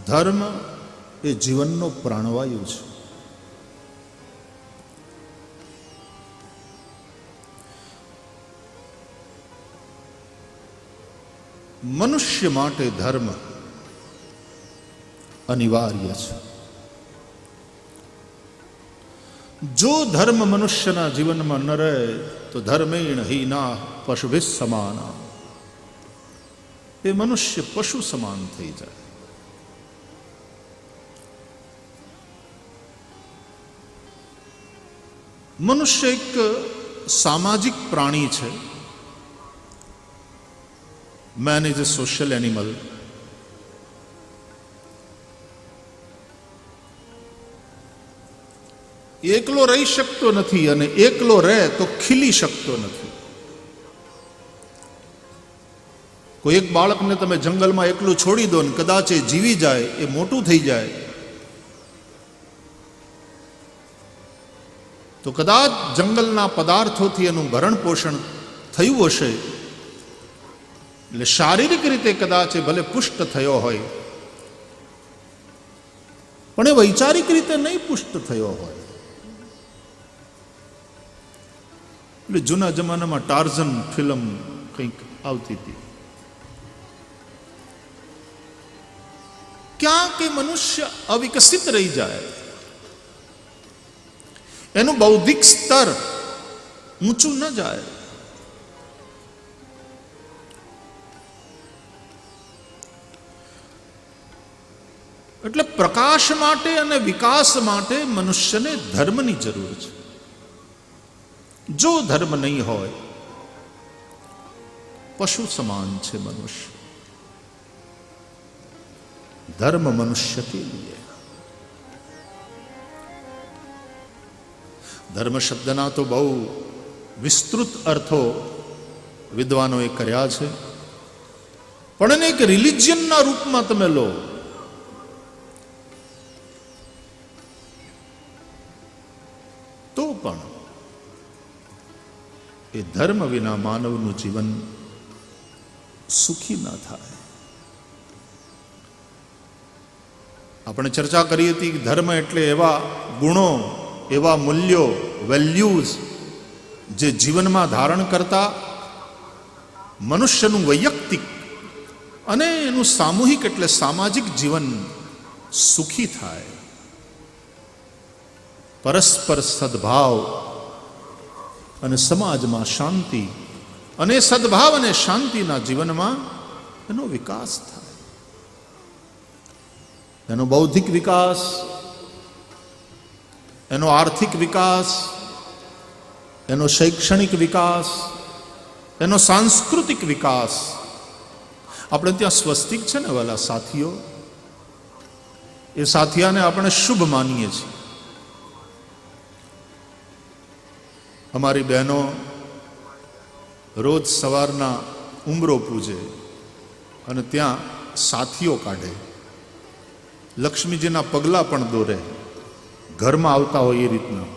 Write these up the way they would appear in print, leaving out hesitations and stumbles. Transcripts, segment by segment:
ધર્મ એ જીવનનો પ્રાણવાયુ છે. મનુષ્ય માટે ધર્મ અનિવાર્ય છે. જો ધર્મ મનુષ્યના જીવનમાં ન રહે તો ધર્મેણ હીના પશુભિ સમાના, એ મનુષ્ય પશુ સમાન થઈ જાય. મનુષ્ય એક સામાજિક પ્રાણી છે. Main is a social animal. એકલો રહી શકતો નથી અને એકલો રહે તો ખીલી શકતો નથી. કોઈ એક બાળકને તમે જંગલમાં એકલું છોડી દો ને કદાચ એ જીવી જાય, એ મોટું થઈ જાય, તો કદાચ જંગલના પદાર્થોથી એનું ભરણ પોષણ થયું હશે, એટલે શારીરિક રીતે કદાચ એ ભલે પુષ્ટ થયો હોય, પણ એ વૈચારિક રીતે નહીં પુષ્ટ થયો હોય. એટલે જૂના જમાનામાં ટાર્ઝન ફિલ્મ કંઈક આવતી હતી. ક્યાંક એ મનુષ્ય અવિકસિત રહી જાય, એનું બૌદ્ધિક સ્તર ઊંચું ન જાય. એટલે પ્રકાશ માટે અને વિકાસ માટે મનુષ્યને ધર્મની જરૂર છે. જો ધર્મ નહીં હોય, પશુ સમાન છે મનુષ્ય. ધર્મ મનુષ્ય કે લીએ. ધર્મ શબ્દના તો બહુ વિસ્તૃત અર્થો વિદ્વાનોએ કર્યા છે, પણ એને એક રિલિજિયનના રૂપમાં તમે લો તો પણ એ ધર્મ વિના માનવનું જીવન સુખી ન થાય. આપણે ચર્ચા કરી હતી કે ધર્મ એટલે એવા ગુણો, એવા મૂલ્યો, વેલ્યુઝ જે જીવનમાં ધારણ કરતા મનુષ્યનું વૈયક્તિક અને એનું સામૂહિક એટલે સામાજિક જીવન સુખી થાય. પરસ્પર સદભાવ અને સમાજમાં શાંતિ, અને સદભાવ અને શાંતિના જીવનમાં એનો વિકાસ થાય. એનો બૌદ્ધિક વિકાસ, એનો આર્થિક વિકાસ, એનો શૈક્ષણિક વિકાસ, એનો સાંસ્કૃતિક વિકાસ. આપણે ત્યાં સ્વસ્તિક છે ને વાલા સાથીઓ, એ સાથિયાને આપણે શુભ માનીએ છીએ. અમારી બહેનો રોજ સવારના ઉંબરો પૂજે અને ત્યાં સાથીઓ કાઢે, લક્ષ્મીજીના પગલાં પણ દોરે. ઘરમાં આવતા હોય એ રીતના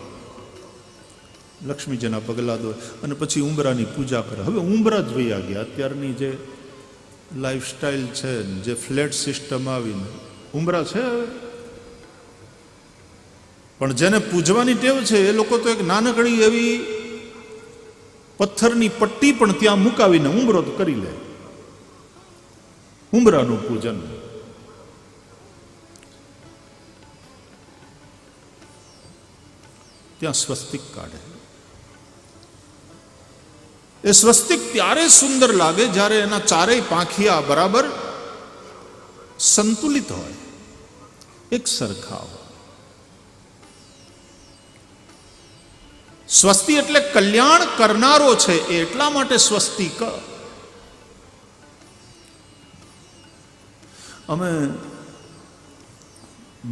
લક્ષ્મીજીના પગલાં દોરે અને પછી ઉંબરાની પૂજા કરે. હવે ઉંબરા જ વયા ગયા. અત્યારની જે લાઈફસ્ટાઈલ છે, જે ફ્લેટ સિસ્ટમ આવીને ઉંબરા છે હવે. પણ જેને પૂજવાની ટેવ છે એ લોકો તો એક નાનકડી એવી પથ્થરની પટ્ટી પણ ત્યાં મુકાવીને ઉંબરો તો કરી લે. ઉંબરાનું પૂજન. ત્યાં સ્વસ્તિક કાઢે. એ સ્વસ્તિક ત્યારે સુંદર લાગે જ્યારે એના ચારેય પાંખિયા બરાબર સંતુલિત હોય, એક સરખા હોય. સ્વસ્તિ એટલે કલ્યાણ કરનારો છે, એ એટલા માટે સ્વસ્તિક. અમે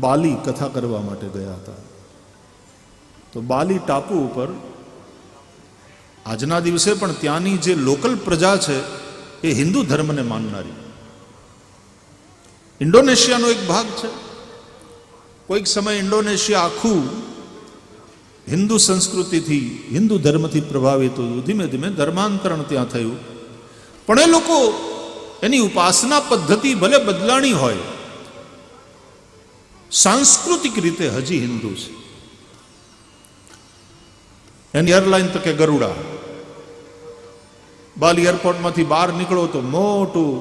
બાલી કથા કરવા માટે ગયા હતા. તો બાલી ટાપુ ઉપર આજના દિવસે પણ ત્યાંની જે લોકલ પ્રજા છે એ હિન્દુ ધર્મને માનનારી. ઇન્ડોનેશિયાનો એક ભાગ છે. કોઈક સમય ઇન્ડોનેશિયા આખું હિન્દુ સંસ્કૃતિથી, હિન્દુ ધર્મથી પ્રભાવિત હતું. ધીમે ધીમે ધર્માંતરણ ત્યાં થયું. પણ એ લોકો એની ઉપાસના પદ્ધતિ ભલે બદલાણી હોય, સાંસ્કૃતિક રીતે હજી હિન્દુ છે. એની એરલાઇન તો કે ગરુડા. બાલી એરપોર્ટમાંથી બહાર નીકળો તો મોટું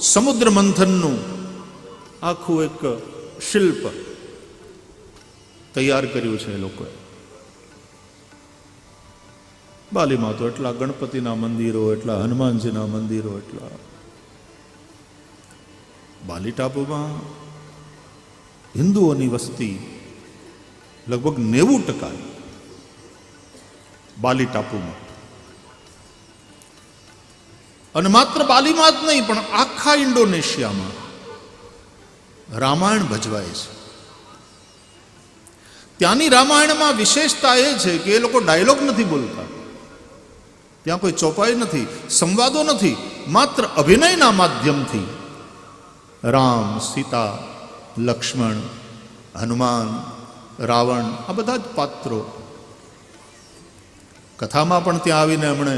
સમુદ્ર મંથનનું આખું એક શિલ્પ તૈયાર કર્યું છે એ લોકોએ. બાલીમાં તો એટલા ગણપતિના મંદિરો, એટલા હનુમાનજીના મંદિરો, એટલા. બાલી ટાપુમાં હિન્દુઓની વસ્તી લગભગ 90% બાલી ટાપુમાં. અને માત્ર બાલીમાં જ નહીં પણ આખા ઇન્ડોનેશિયામાં રામાયણ ભજવાય છે. ત્યાંની રામાયણમાં વિશેષતા એ છે કે એ લોકો ડાયલોગ નથી બોલતા. ત્યાં કોઈ ચોપાઈ નથી, સંવાદો નથી, માત્ર અભિનયના માધ્યમથી રામ, સીતા, લક્ષ્મણ, હનુમાન, રાવણ આ બધા જ પાત્રો. કથામાં પણ ત્યાં આવીને એમણે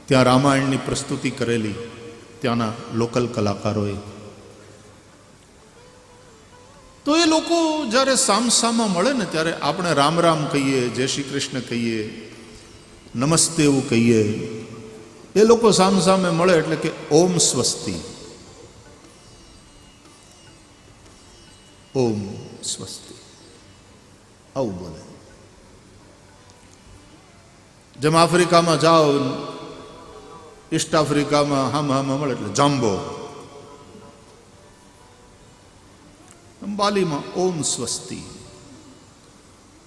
ત્યાં રામાયણની પ્રસ્તુતિ કરેલી ત્યાંના લોકલ કલાકારોએ. તો એ લોકો જ્યારે સામસામા મળે ને ત્યારે આપણે રામ રામ કહીએ, જય શ્રી કૃષ્ણ કહીએ, નમસ્તે એવું કહીએ. એ લોકો સામસામે મળે એટલે કે ઓમ સ્વસ્તિ, ઓમ સ્વસ્તિ આવું બોલે. જેમ આફ્રિકામાં જાઓ, ઈસ્ટ આફ્રિકામાં હામ મળે એટલે જાંબો. બાલીમાં ઓમ સ્વસ્તિ.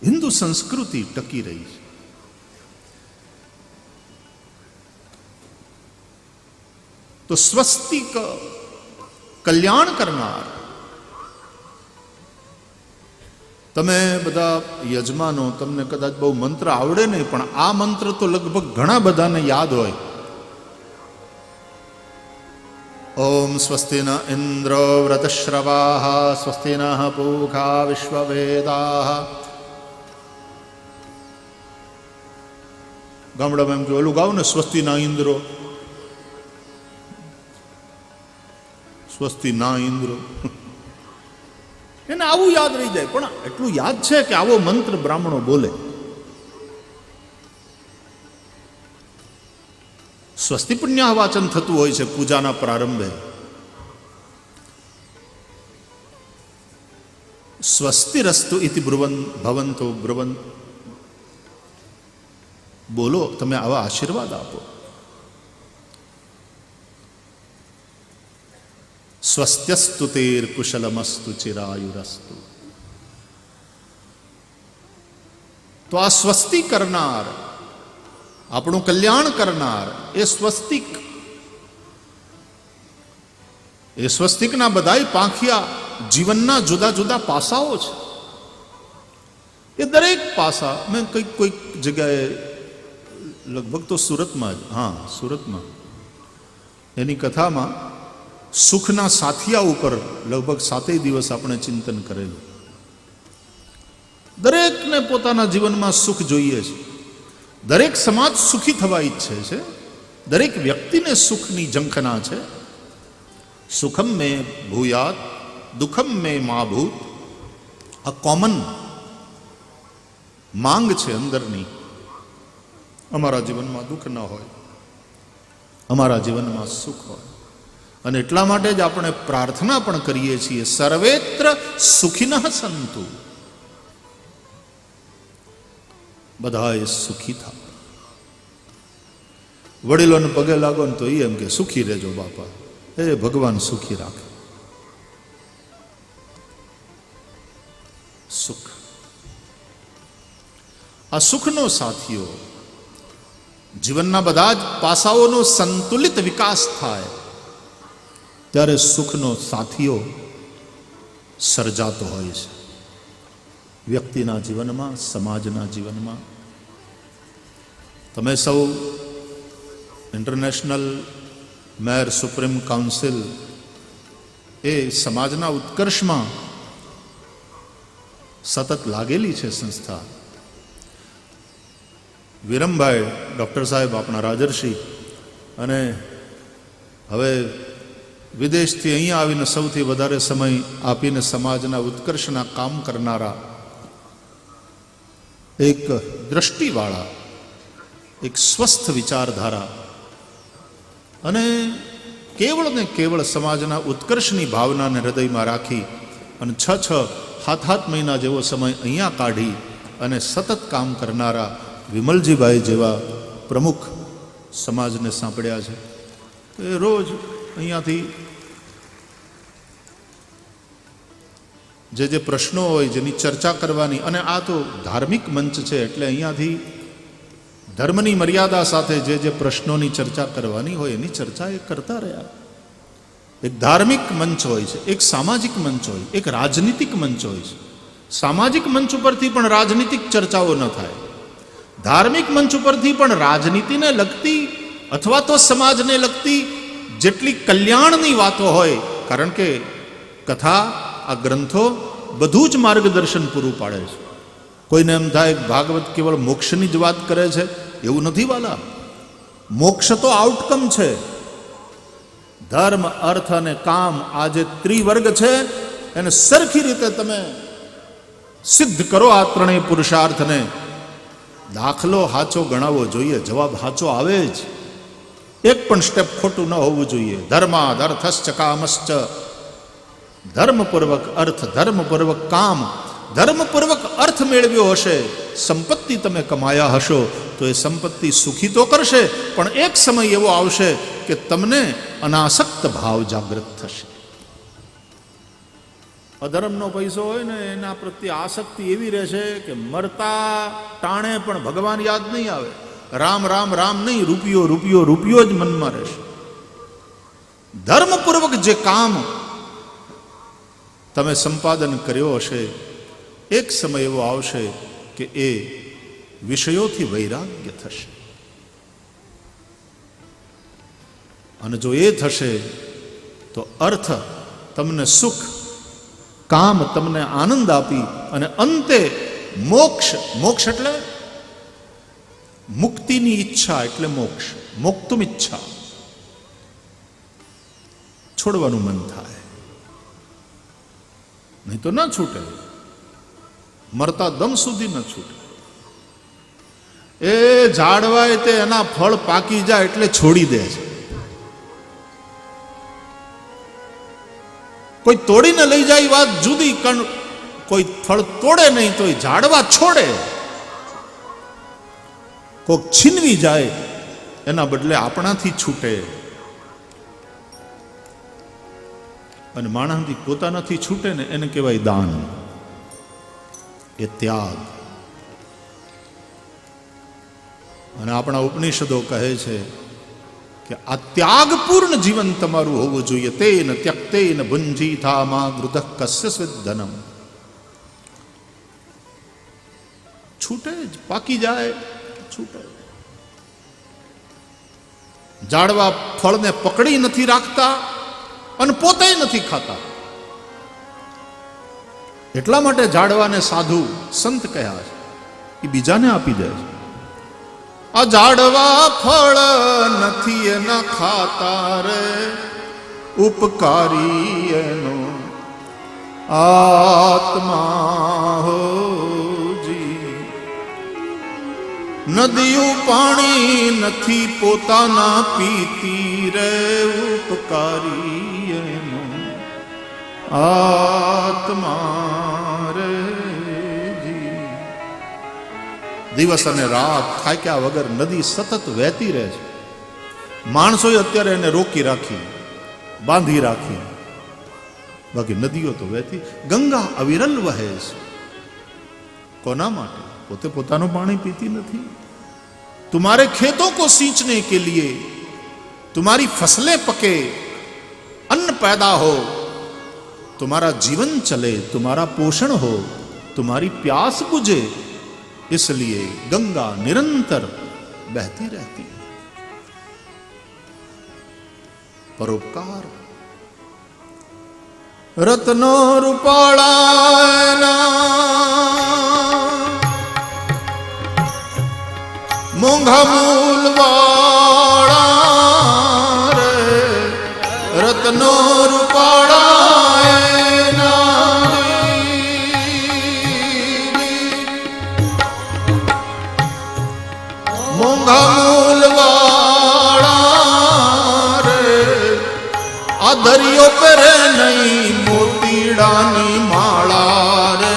હિન્દુ સંસ્કૃતિ ટકી રહી છે. તો સ્વસ્તિક કલ્યાણ કરનાર. તમે બધા યજમાનો, તમને કદાચ બહુ મંત્ર આવડે નહીં, પણ આ મંત્ર તો લગભગ ઘણા બધાને યાદ હોય. ઓમ સ્વસ્તિન ઇન્દ્રો વ્રતશ્રવાઃ સ્વસ્તિનઃ પૂષા વિશ્વવેદાઃ. ગામડામાં એમ કે ઓલું ગાવ ને, સ્વસ્તિના ઇન્દ્રો, સ્વસ્તિના ઇન્દ્રો. એને આવું યાદ રહી જાય. પણ એટલું યાદ છે કે આવો મંત્ર બ્રાહ્મણો બોલે. સ્વસ્તિ પુણ્ય વાચન થતું હોય છે પૂજાના પ્રારંભે. સ્વસ્તિરસ્તુ ઇતિ ભવંતો બ્રુવન. બોલો, તમે આવા આશીર્વાદ આપો. સ્વસ્ત્યસ્તુ તેર કુશલમસ્તુ ચિરાયુરસ્તુ. તો આ સ્વસ્તિ કરનાર, આપણું કલ્યાણ કરનાર એ સ્વસ્તિક. એ સ્વસ્તિકના બધાય પાંખિયા જીવનના જુદા જુદા પાસાઓ છે. એ દરેક પાસા મેં કોઈક જગ્યાએ, લગભગ તો સુરતમાં જ, સુરતમાં એની કથામાં સુખના સાથિયા ઉપર લગભગ 7 દિવસ આપણે ચિંતન કરેલું. દરેકને પોતાના જીવનમાં સુખ જોઈએ છે. દરેક સમાજ સુખી થવા ઈચ્છે છે. દરેક વ્યક્તિને સુખની ઝંખના છે. સુખમ મે ભૂયાત દુઃખમ મે મા ભૂત. આ કોમન માંગ છે અંદરની. અમારા જીવનમાં દુઃખ ન હોય, અમારા જીવનમાં સુખ હોય. અને એટલા માટે જ આપણે પ્રાર્થના પણ કરીએ છીએ, સર્વેત્ર સુખિનઃ સંતુ. બધાએ સુખી થાવ. વડીલોને પગે લાગો ને તો એમ કે સુખી રહેજો બાપા. એ ભગવાન સુખી રાખે. સુખ, આ સુખનો સાથીઓ, જીવનના બધા જ પાસાઓનો સંતુલિત વિકાસ થાય ત્યારે સુખનો સાથીઓ સર્જાતો હોય છે. વ્યક્તિના જીવનમાં, સમાજના જીવનમાં. તમે સૌ ઇન્ટરનેશનલ મેયર સુપ્રીમ કાઉન્સિલ એ સમાજના ઉત્કર્ષમાં સતત લાગેલી છે સંસ્થા. વિરમભાઈ ડૉક્ટર સાહેબ આપણા રાજર્ષિ, અને હવે વિદેશથી અહીંયા આવીને સૌથી વધારે સમય આપીને સમાજના ઉત્કર્ષના કામ કરનારા એક દ્રષ્ટિવાળા, એક સ્વસ્થ વિચારધારા અને કેવળ ને કેવળ સમાજના ઉત્કર્ષની ભાવનાને હૃદયમાં રાખી અને 6 મહિના જેવો સમય અહીંયા કાઢી અને સતત કામ કરનારા વિમલજીભાઈ જેવા પ્રમુખ સમાજને સાંપડ્યા છે. એ રોજ અહીંયાથી જે પ્રશ્નો હોય જેની ચર્ચા કરવાની, અને આ તો ધાર્મિક મંચ છે એટલે અહીંયાથી ધર્મની મર્યાદા સાથે જે પ્રશ્નોની ચર્ચા કરવાની હોય એની ચર્ચા એ કરતા રહ્યા. એક ધાર્મિક મંચ હોય છે, એક સામાજિક મંચ હોય, એક રાજનીતિક મંચ હોય છે. સામાજિક મંચ ઉપરથી પણ રાજનીતિક ચર્ચાઓ ન થાય, ધાર્મિક મંચ ઉપરથી પણ રાજનીતિને લગતી અથવા તો સમાજને લગતી જેટલી કલ્યાણની વાતો હોય, કારણ કે કથા, આ ગ્રંથો બધું જ માર્ગદર્શન પૂરું પાડે છે. કોઈને એમ થાય ભાગવત કેવળ મોક્ષની જ વાત કરે છે, એવું નથી વાલા. મોક્ષ તો આઉટકમ છે. ધર્મ, અર્થ અને કામ, આ જે ત્રિવર્ગ છે એને સરખી રીતે તમે સિદ્ધ કરો આ ત્રણેય પુરુષાર્થને. દાખલો હાચો ગણાવવો જોઈએ, જવાબ હાચો આવે જ, એક પણ સ્ટેપ ખોટું ન હોવું જોઈએ. ધર્માદ અર્થશ્ચ કામશ્ચ, ધર્મપૂર્વક અર્થ, ધર્મપૂર્વક કામ. ધર્મપૂર્વક અર્થ મેળવ્યો હશે, સંપત્તિ તમે કમાયા હશો તો એ સંપત્તિ સુખી તો કરશે, પણ એક સમય એવો આવશે કે તમને અનાસક્ત ભાવ જાગૃત થશે. અધર્મનો પૈસો હોય ને એના પ્રત્યે આસક્તિ એવી રહેશે કે મરતા ટાણે પણ ભગવાન યાદ નહીં આવે. રામ રામ રામ નહીં, રૂપિયો રૂપિયો રૂપિયો જ મનમાં રહેશે. ધર્મપૂર્વક જે કામ તમે સંપાદન કર્યો હશે, એક સમય એવો આવશે કે એ વિષયોથી વૈરાગ્ય થશે. અને જો એ થશે તો અર્થ તમને સુખ, કામ તમને આનંદ આપી અને અંતે મોક્ષ. મોક્ષ એટલે મુક્તિની ઈચ્છા, એટલે મોક્ષ. મોક્તુમ ઈચ્છા, છોડવાનું મન થાય, નહીં તો ન છૂટે, મરતા દમ સુધી ન છૂટે. એ ઝાડવાય તે એના ફળ પાકી જાય એટલે છોડી દે છે. કોઈ તોડીને લઈ જાય વાત જુદી, કોઈ ફળ તોડે નહીં તો ઝાડવા છોડે. કોઈક છીનવી જાય એના બદલે આપણાથી છૂટે, અને માણસથી પોતાનાથી છૂટે ને એને કહેવાય દાન, એ ત્યાગ. અને આપણા ઉપનિષદો કહે છે કે આ ત્યાગપૂર્ણ જીવન તમારું હોવું જોઈએ. તેન ત્યક્તેન ભુંજીથા મા ગૃધઃ કસ્ય સ્વિદ્ધનમ. છૂટે જ, પાકી જાય, છૂટે. ઝાડવા ફળને પકડી નથી રાખતા અને પોતે નથી ખાતા, એટલા માટે ઝાડવાને સાધુ સંત કહ્યા છે, એ બીજાને આપી દે છે. આ ઝાડવા ફળ નથી એના ખાતા રે, ઉપકારી એનો આત્મા હોજી. નદીયું પાણી નથી પોતાના પીતી રે, ઉપકારી એનો આત્મા રે. દિવસ અને રાત થાક્યા વગર નદી સતત વહેતી રહે છે. માણસોએ અત્યારે એને રોકી રાખી, બાંધી રાખી, બાકી નદીઓ તો વહેતી. ગંગા અવિરલ વહે છે. કોના માટે? પોતે પોતાનું પાણી પીતી નથી. तुम्हारे खेतों को सींचने के लिए, तुम्हारी फसलें पके, अन्न पैदा हो, तुम्हारा जीवन चले, तुम्हारा पोषण हो, तुम्हारी प्यास बुझे, इसलिए गंगा निरंतर बहती रहती है. परोपकार रत्नो रूपाळाना मोंघा मूल वाळा रे, रत्न રત્નો રૂપાળા મોંઘા મૂલવાળા રે આ દરિયો પહેરે નહીં મોતીડાની માળા રે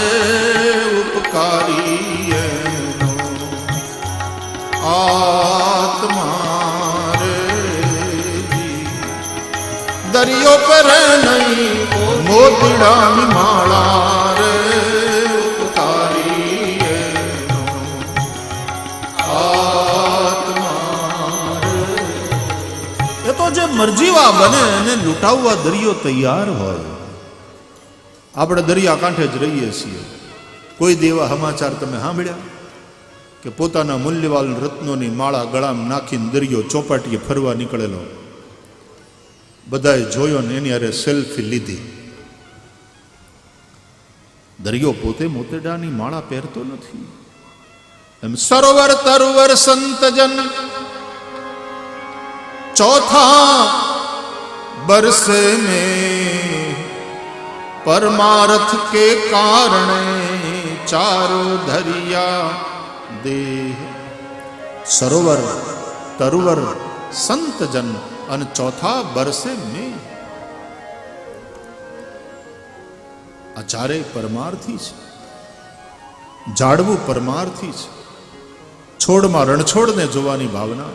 ઉપકારી એનો આત્મા રે દરિયો પહેરે નહીં મોતીડાની માળા રે ઉપકારી એનો આત્મા રે. એ તો જે મરજીવા બને એને લૂંટાવવા દરિયો તૈયાર હોય. આપણે દરિયા કાંઠે જ રહીએ છીએ. કોઈ દેવા સમાચાર તમે સાંભળ્યા કે પોતાના મૂલ્યવાન રત્નોની માળા ગળામાં નાખીને દરિયો ચોપાટીએ ફરવા નીકળેલો, બધાએ જોયો ને એની હારે સેલ્ફી લીધી. દરિયો પોતે મોતીડાની માળા પહેરતો નથી. એમ સરોવર તરવર સંતજન ચોથા બરસે में परमार्थ के कारणे चारो धरिया देह. सरोवर तरुवर संतजन અને ચોથા બરસે में આ ચારેય પરમાર્થી છે. ઝાડવું પરમાર્થી છે. છોડમાં રણછોડને જોવાની ભાવના.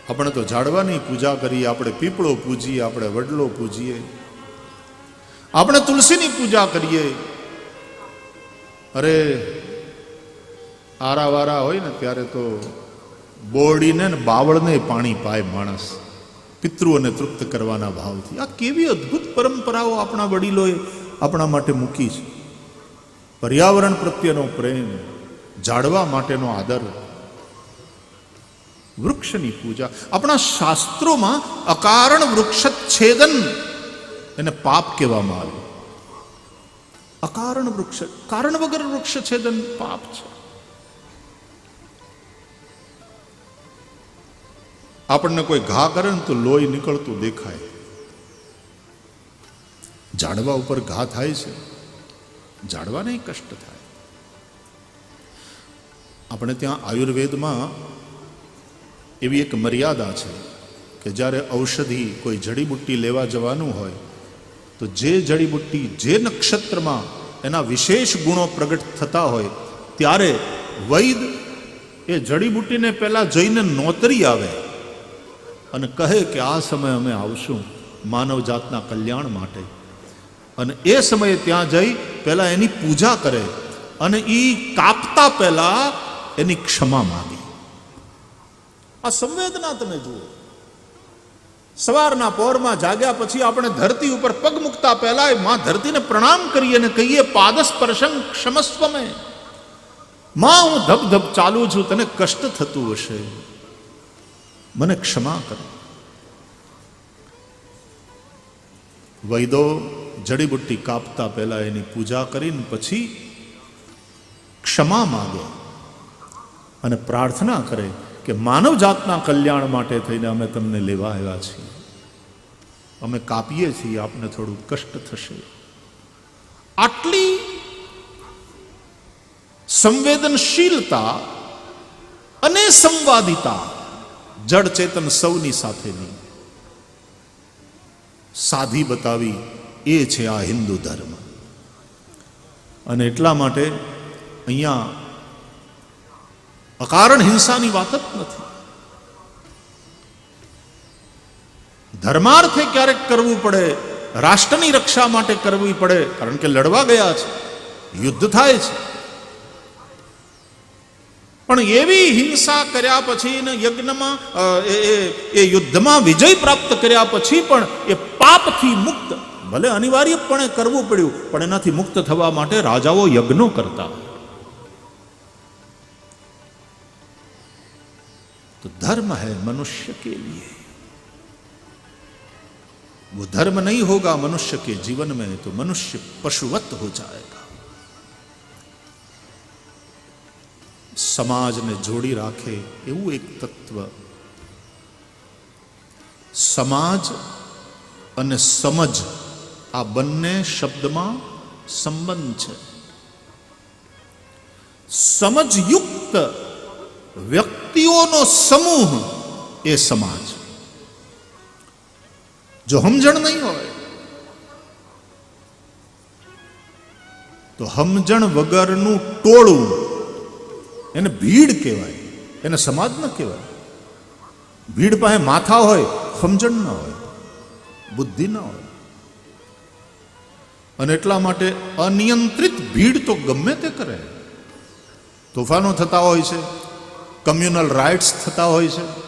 આપણે તો ઝાડવાની પૂજા કરીએ, આપણે પીપળો પૂજીએ, આપણે વડલો પૂજીએ, આપણે તુલસીની પૂજા કરીએ. અરે આરાવારા હોય ને ત્યારે તો બોરડીને ને બાવળને પાણી પાય માણસ, પિતૃઓને તૃપ્ત કરવાના ભાવથી. આ કેવી અદ્ભુત પરંપરાઓ આપણા વડીલોએ આપણા માટે મૂકી છે. પર્યાવરણ પ્રત્યેનો પ્રેમ, ઝાડવા માટેનો આદર, વૃક્ષની પૂજા. આપણા શાસ્ત્રોમાં અકારણ વૃક્ષચ્છેદન એને પાપ કહેવામાં આવ્યું. અકારણ વૃક્ષ, કારણ વગર વૃક્ષછેદન પાપ છે. આપણને કોઈ ઘા કરે ને તો લોહી નીકળતું દેખાય. ઝાડવા ઉપર ઘા થાય છે, ઝાડવાને કષ્ટ થાય. આપણે ત્યાં આયુર્વેદમાં એવી એક મર્યાદા છે કે જ્યારે ઔષધિ કોઈ જડીબુટ્ટી લેવા જવાનું હોય તો જે જડીબુટ્ટી જે નક્ષત્રમાં એના વિશેષ ગુણો પ્રગટ થતા હોય ત્યારે વૈદ એ જડીબુટ્ટીને પહેલાં જઈને નોતરી આવે અને કહે કે આ સમયે અમે આવશું માનવ જાતના કલ્યાણ માટે. અને એ સમયે ત્યાં જઈ પહેલાં એની પૂજા કરે અને એ કાપતા પહેલાં એની ક્ષમા માગી. આ સંવેદના તમે જુઓ. સવારના પહોરમાં જાગ્યા પછી આપણે ધરતી ઉપર પગ મૂકતા પહેલા માં ધરતીને પ્રણામ કરીએ અને કહીએ પાદસ્પર્શં ક્ષમસ્વ મે. માં હું ધબ ધબ ચાલુ છું, તને કષ્ટ થતું હશે, મને ક્ષમા કર. વૈદો જડીબુટ્ટી કાપતા પહેલા એની પૂજા કરીને પછી ક્ષમા માગે અને પ્રાર્થના કરે કે માનવ જાતના કલ્યાણ માટે થઈને અમે તમને લેવા આવ્યા છીએ, અમે કાપીએ છીએ, આપને થોડું કષ્ટ થશે. આટલી સંવેદનશીલતા અને સંવાદિતા જડ ચેતન સૌની સાથેની સાધી બતાવી એ છે આ હિન્દુ ધર્મ. અને એટલા માટે અહીંયા અકારણ હિંસાની વાત જ નથી. ધર્માર્થે ક્યારેક કરવું પડે, રાષ્ટ્રની રક્ષા માટે કરવી પડે, કારણ કે લડવા ગયા છે, યુદ્ધ થાય છે. પણ એવી હિંસા કર્યા પછી ને યજ્ઞમાં એ યુદ્ધમાં વિજય પ્રાપ્ત કર્યા પછી પણ એ પાપથી મુક્ત, ભલે અનિવાર્યપણે કરવું પડ્યું, પણ એનાથી મુક્ત થવા માટે રાજાઓ યજ્ઞો કરતા. तो धर्म है मनुष्य के लिए. वो धर्म नहीं होगा मनुष्य के जीवन में तो मनुष्य पशुवत हो जाएगा. સમાજને જોડી રાખે એવું એક તત્વ સમાજ અને સમજ આ બંને શબ્દમાં સંબંધ છે. સમજયુક્ત વ્યક્તિઓનો સમૂહ એ સમાજ. જો સમજણ નહીં હોય તો સમજણ વગરનું ટોળું એને ભીડ કહેવાય, એને સમાજ ન કહેવાય. ભીડ પાસે માથા હોય, સમજણ ન હોય, બુદ્ધિ ન હોય. અને એટલા માટે અનિયંત્રિત ભીડ તો ગમે તે કરે. તોફાનો થતા હોય છે, કમ્યુનલ રાઇટ્સ થતા હોય છે,